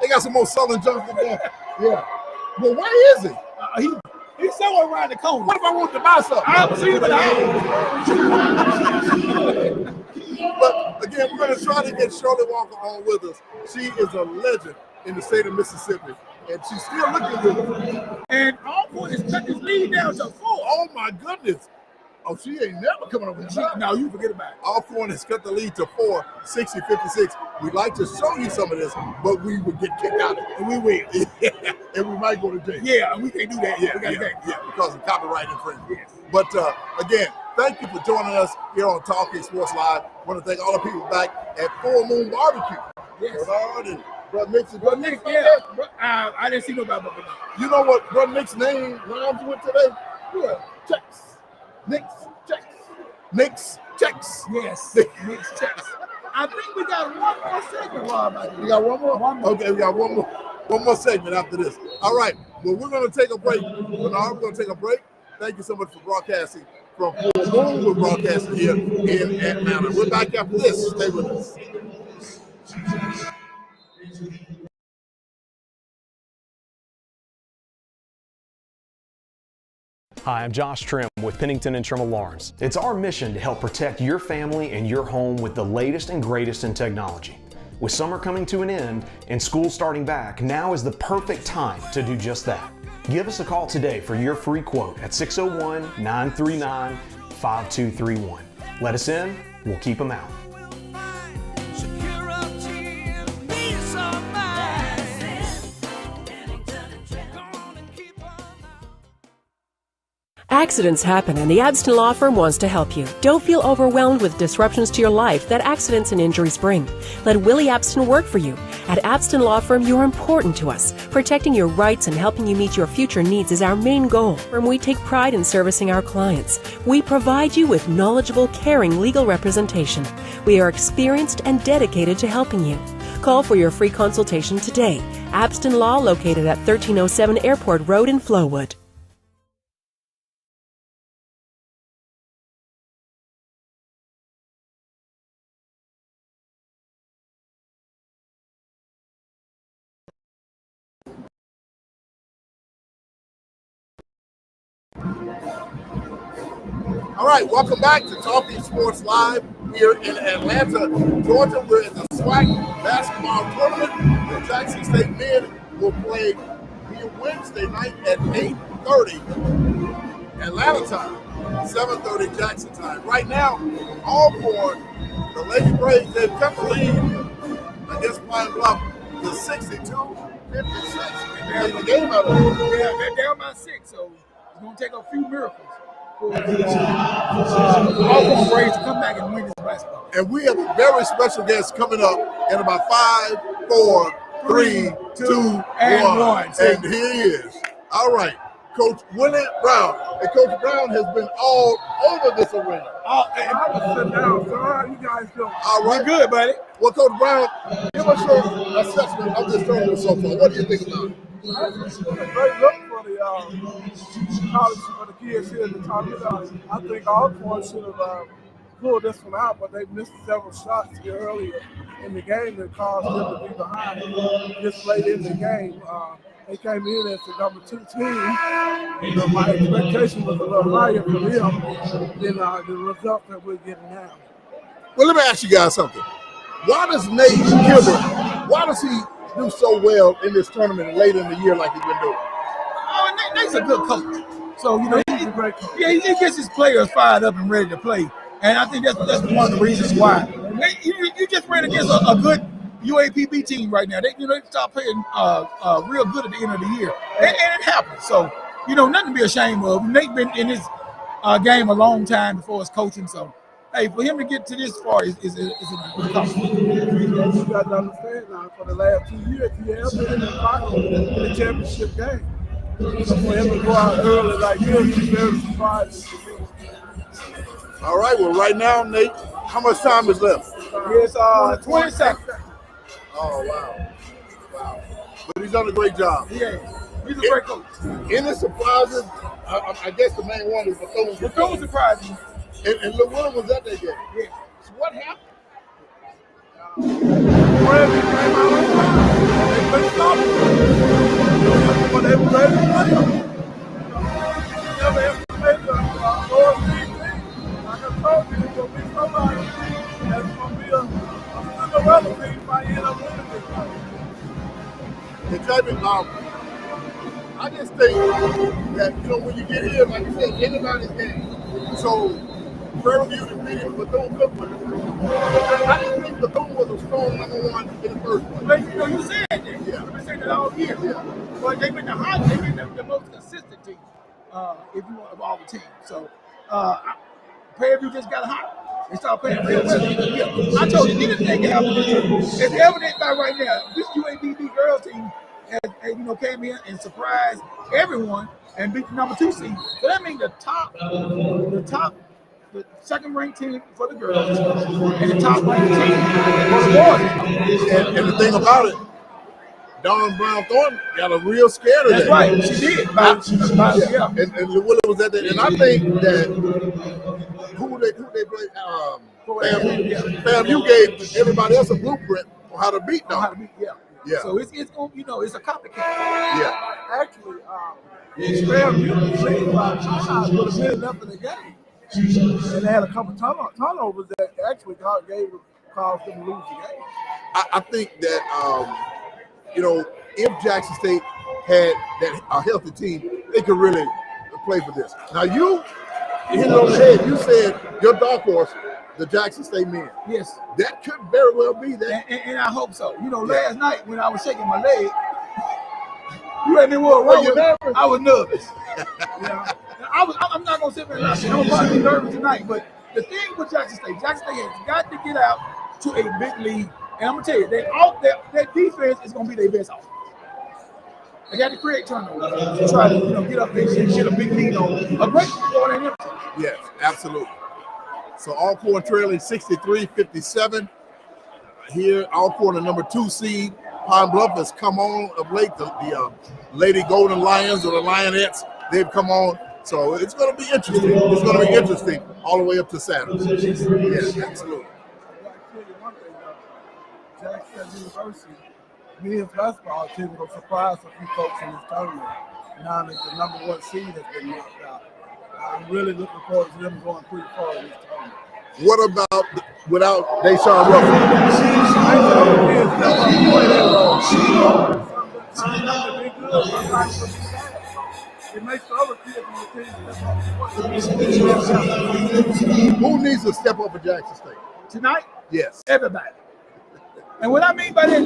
Speaker 1: They got some more Southern junk up there. Yeah. Well, where is he?
Speaker 3: He's somewhere around the corner.
Speaker 1: What if I want to buy something?
Speaker 3: I haven't seen him in the house.
Speaker 1: But again, we're going to try to get Shirley Walker on with us. She is a legend in the state of Mississippi, and she's still looking good.
Speaker 3: And Alcorn has cut his lead down to 4.
Speaker 1: Oh my goodness. Oh, she ain't never coming over here.
Speaker 3: No, you forget about it.
Speaker 1: Alcorn has cut the lead to 4, 60-56. We'd like to show you some of this, but we would get kicked out of it.
Speaker 3: And we will.
Speaker 1: And we might go to jail.
Speaker 3: Yeah, we can't do that.
Speaker 1: Yeah, because of copyright infringement. Yes. But again, thank you for joining us here on Talking Sports Live. I want to thank all the people back at Full Moon Barbecue.
Speaker 3: Yes.
Speaker 1: Bernard and Brother Nick's.
Speaker 3: Brother Nick, yeah. I didn't see nobody but Bernard.
Speaker 1: You know what Brother Nick's name rhymes with today? Yeah. Checks. Nick's checks. Nick's checks.
Speaker 3: Yes. Nick's checks. I think we got one more segment, Rob.
Speaker 1: You got one more? Okay, we got one more segment after this. All right. Well, we're going to take a break. Bernard, we're going to take a break. Thank you so much for broadcasting from Full Moon. We're broadcasting here in Atlanta. We're back after this. Stay with us.
Speaker 4: Hi, I'm Josh Trim with Pennington and Trim Alarms. It's our mission to help protect your family and your home with the latest and greatest in technology. With summer coming to an end and school starting back, now is the perfect time to do just that. Give us a call today for your free quote at 601-939-5231. Let us in, we'll keep them out.
Speaker 5: Accidents happen, and the Abston Law Firm wants to help you. Don't feel overwhelmed with disruptions to your life that accidents and injuries bring. Let Willie Abston work for you. At Abston Law Firm, you're important to us. Protecting your rights and helping you meet your future needs is our main goal. And we take pride in servicing our clients. We provide you with knowledgeable, caring legal representation. We are experienced and dedicated to helping you. Call for your free consultation today. Abston Law, located at 1307 Airport Road in Flowood.
Speaker 1: All right, welcome back to Talking Sports Live here in Atlanta, Georgia. We're in the SWAC basketball tournament. The Jackson State men will play here Wednesday night at 8:30 Atlanta time, 7:30 Jackson time. Right now, Alcorn, the Lady Braves, they've cut the lead against Pine Bluff to 62-56. They're in the game out of it.
Speaker 3: Yeah, they're down by 6, so it's going to take a few miracles. Alcorn Braves to come back and win this basketball.
Speaker 1: And we have a very special guest coming up in about 5, 4, 3, 2, and 1. And here he is. All right, Coach Willie Brown. And Coach Brown has been all over this arena.
Speaker 3: And I was sitting down, so how you guys doing?
Speaker 1: All right.
Speaker 3: We're good, buddy.
Speaker 1: Well, Coach Brown, give us your assessment of this tournament so far. What do you think about it?
Speaker 15: It's a great look for the college, for the kids here in the tournament. I think Alcorn should have pulled this one out, but they missed several shots here earlier in the game that caused them to be behind this late in the game. They came in as the number 2 team. My expectation was a little higher for them than the result that we're getting now.
Speaker 1: Well, let me ask you guys something. Why does Nate Gilbert, why does he do so well in this tournament late in the year like he's been doing?
Speaker 3: Nate's a good coach. So, you know, he's a great coach. Yeah, he gets his players fired up and ready to play. And I think that's one of the reasons why. You just ran against a good UAPB team right now. They start playing real good at the end of the year. And it happens. So, you know, nothing to be ashamed of. Nate been in his game a long time before his coaching. So, hey, for him to get to this far is a good accomplishment.
Speaker 15: You got to understand now, for the last 2 years, he has been in the final in the championship game. So for him to go out early like this is very surprising to me.
Speaker 1: All right, well, right now, Nate, how much time is left?
Speaker 3: It's 20 seconds.
Speaker 1: Oh, wow. But he's done a great job.
Speaker 3: Yeah, he's a great coach.
Speaker 1: Any surprises? I guess the main one is
Speaker 3: Bethune surprised me.
Speaker 1: And Lil Willem was at that game.
Speaker 3: Yeah.
Speaker 1: So what happened?
Speaker 15: a Cinderella team might end up winning this game.
Speaker 1: Exactly. I just think that, when you get here, like you said, anybody's game. So, Prairie View defeated Bethune-Cookman. I didn't think Bethune was a strong #1 in the first place.
Speaker 3: But you said that. Yeah. I've been saying that all year. Yeah. But they've been the most consistent team, if you want, of all the teams. So Prairie View just got hot. They started playing real well. Yeah. I told you, anything can happen. It's evident by right now. This UABB girls team has came in and surprised everyone and beat the #2 seed. So that means the second ranked team for the girls and the top ranked team for the boys.
Speaker 1: And the thing about it, Dawn Brown Thornton got a real scare today.
Speaker 3: That's right, she did. Yeah.
Speaker 1: And Willie was at that. And I think that who they played, FAMU gave everybody else a blueprint on how to beat them. Yeah.
Speaker 3: So it's going, it's a copycat.
Speaker 1: Yeah.
Speaker 15: Actually, FAMU played about 2 times with a minute left in the game. And they had a couple turnovers that actually caused them to lose the game.
Speaker 1: I think that, if Jackson State had a healthy team, they could really play for this. Now, you hit it on the head. You said your dark horse, the Jackson State men.
Speaker 3: Yes.
Speaker 1: That could very well be that.
Speaker 3: And I hope so. Last night when I was shaking my leg, you had me wrong. I was nervous. I'm not going to sit there and lie. I'm about to be nervous tonight. But the thing with Jackson State has got to get out to a big lead. And I'm going to tell you, their defense is going to be their best offense. They got to create turnovers to try to get up there and get a big lead on a great score in everything.
Speaker 1: Yes, absolutely. So Alcorn trailing 63-57. Here, Alcorn, the #2 seed. Pine Bluff has come on of late. The Lady Golden Lions or the Lionettes, they've come on. So it's going to be interesting. It's going to be interesting all the way up to Saturday. Yes, absolutely.
Speaker 15: Jackson University men's basketball team will surprise a few folks in this tournament. Now that the #1 seed has been knocked out, I'm really looking forward to them going pretty far in this tournament.
Speaker 1: What about without Deshaun Ruffin?
Speaker 15: It makes the other kids on the team.
Speaker 1: Who needs to step up for Jackson State
Speaker 3: Tonight?
Speaker 1: Yes.
Speaker 3: Everybody. And what I mean by that,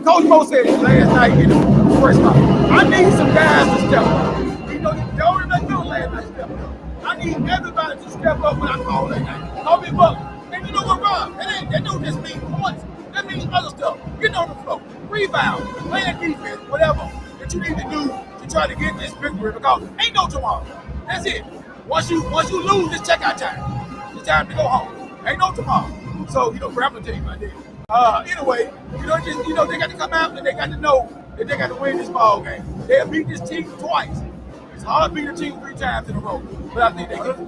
Speaker 3: Coach Mo said it last night in the first time. I need some guys to step up. They already let go last night step up. I need everybody to step up when I call that night. Call me up. And you know what, Rob? That don't just mean points. That means other stuff. Get on the floor, rebound, playing defense, whatever that you need to do to try to get this victory, because ain't no tomorrow. That's it. Once you lose, it's checkout time. It's time to go home. Ain't no tomorrow. So, grab the team right there. Anyway, they got to come out and they got to know that they got to win this ball game. They have beat this team twice. It's hard to beat a team 3 times in a row, but I think they can.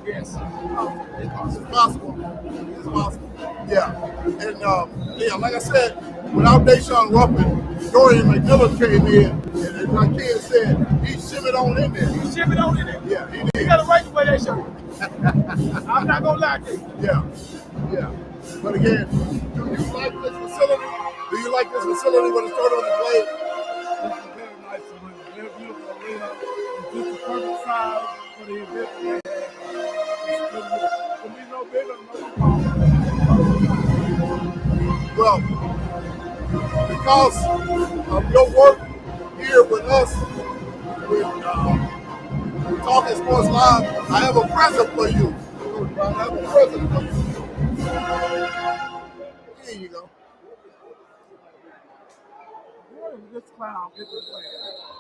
Speaker 3: Yes.
Speaker 1: It's possible. It's possible. Yeah. And, like I said, without Deshaun Ruffin, Dorian McMillan came in, and like Ken said, he shimmied on in there. Yeah, he did.
Speaker 3: He got a right to wear that shirt. I'm not going to lie to you.
Speaker 1: Yeah. But again, do you like this facility? Do you like this facility when it's started on the play?
Speaker 15: This is very nice and very beautiful arena. It's just the perfect size for the event they have. It'll be no bigger, no smaller.
Speaker 1: Well, because of your work here with us, with Talking Sports Live, I have a present for you. Here you go.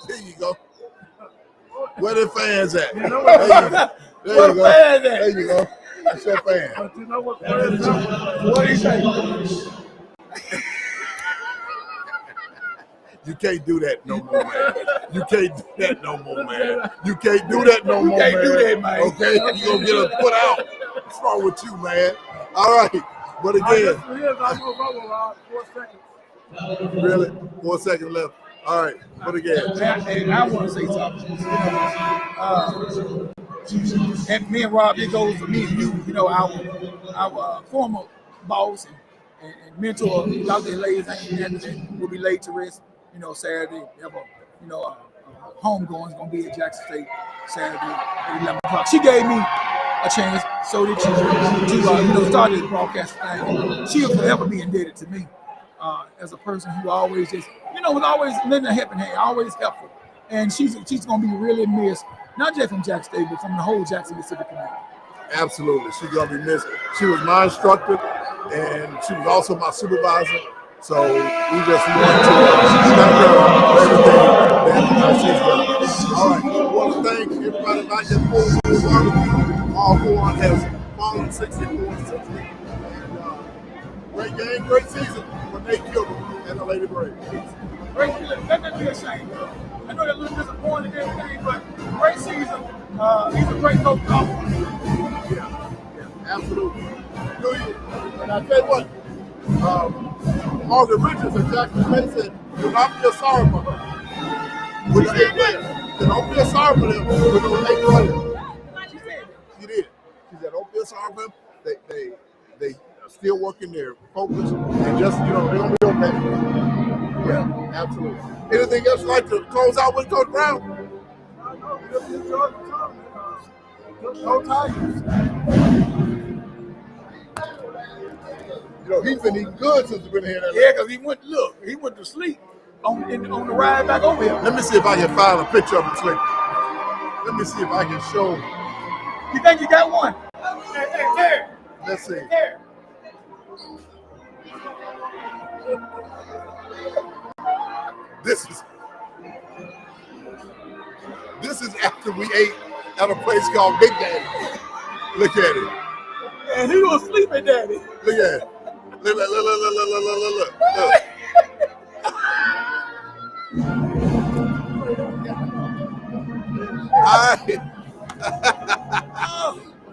Speaker 1: There you go. Where the fans at? There you go. There you go. That's your fan.
Speaker 15: But you know what do you say?
Speaker 1: You can't do that no more, man. You can't do that no more, man. You can't do that no more, man.
Speaker 3: You can't do that, man.
Speaker 1: Okay? You're going to get us put out. What's wrong with you, man? All right. But again.
Speaker 15: 4 seconds.
Speaker 1: Really? 4 seconds left. All right. But again.
Speaker 3: And I want to say something. And me and Rob, it goes for me and you, our former boss and mentor out there ladies and will be laid to rest. Saturday. We have a homegoing is going to be at Jackson State Saturday at 11 o'clock. She gave me a chance, so did she, to start this broadcast thing. She will forever be indebted to me as a person who always just, was always lending a helping hand, always helpful. And she's going to be really missed, not just from Jackson State, but from the whole Jackson, Mississippi community.
Speaker 1: Absolutely. She's going to be missed. She was my instructor, and she was also my supervisor. So we just want to thank her for everything that she's done. All right. I want to thank everybody back at Full Barbecue. All four has fallen 64-60. And great game, great season for Nate Kilmer and the Lady Braves.
Speaker 3: Let that be a shame. I know they're a little disappointed in everything, but great season. He's a great coach.
Speaker 1: Yeah, absolutely. And I tell you what, Margaret Richards at Jackson State said, do not feel sorry for her. With the 8 players. Don't feel sorry for them with those 8 players. She did. She said, don't feel sorry for them. They are still working their focus and just, they're going to be okay. Yeah, absolutely. Anything else you'd like to close out with, Coach Brown?
Speaker 15: No Tigers.
Speaker 1: He's been eating good since we've been here.
Speaker 3: Yeah, because he went to sleep on the ride back over here.
Speaker 1: Let me see if I can find a picture of him sleeping. Let me see if I can show.
Speaker 3: You think you got one? Hey, there.
Speaker 1: Let's see.
Speaker 3: There.
Speaker 1: This is after we ate at a place called Big Daddy. Look at it.
Speaker 3: And he was sleeping, Daddy.
Speaker 1: Look at it. Look.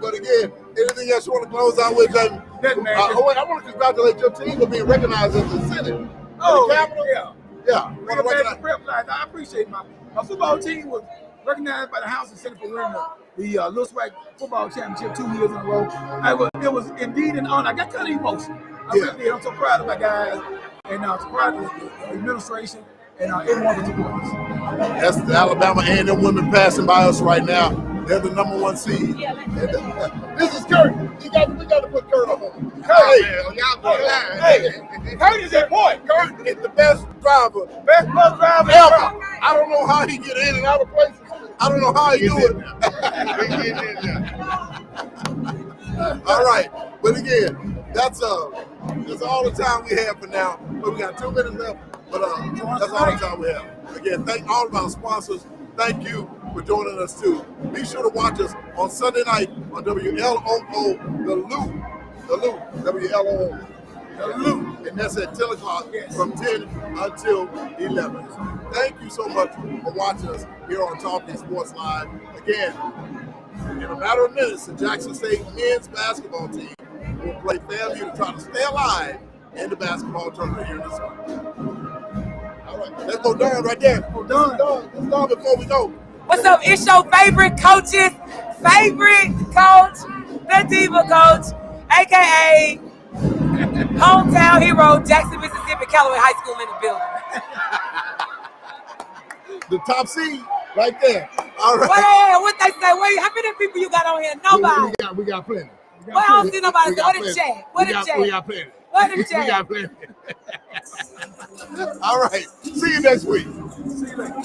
Speaker 1: But again, anything else you want to close out with, Jamie? I want to congratulate your team for being recognized as the Senate.
Speaker 3: Oh,
Speaker 1: the Capitol.
Speaker 3: Yeah. I appreciate my football team was recognized by the House and Senate for winning the Little SWAC football championship 2 years in a row. It was indeed an honor. I got kind of emotional. I'm so proud of my guys, and I'm so proud of the administration and everyone for supporting us.
Speaker 1: That's the Alabama A&M women passing by us right now. They're the #1 seed. This is Kurt. We got to put Kurt on. Hey,
Speaker 3: Kurt is that boy.
Speaker 1: Kurt is the best driver.
Speaker 3: Best bus driver
Speaker 1: ever. I don't know how he get in and out of places. I don't know how he do it. All right, but again, that's all the time we have for now. But we got 2 minutes left. But that's all the time we have. Again, thank all of our sponsors. Thank you for joining us too. Be sure to watch us on Sunday night on WLOO, The Loop, WLOO, The Loop, and that's at 10 o'clock from 10 until 11. Thank you so much for watching us here on Talking Sports Live. Again, in a matter of minutes, the Jackson State men's basketball team will play FAMU to try to stay alive in the basketball tournament here this week. All right, let's go down right there. Let's done before we go.
Speaker 16: What's up? It's your favorite coach's favorite coach, the Diva Coach, a.k.a. hometown hero, Jackson, Mississippi, Callaway High School in the building.
Speaker 1: The top seed right there. All right.
Speaker 16: Well, what they say? Wait, how many people you got on here? Nobody.
Speaker 1: We got plenty.
Speaker 16: Well, I don't see nobody. What in chat?
Speaker 1: We got plenty.
Speaker 16: What in chat?
Speaker 1: We got plenty. All right. See you next week.
Speaker 3: See you later.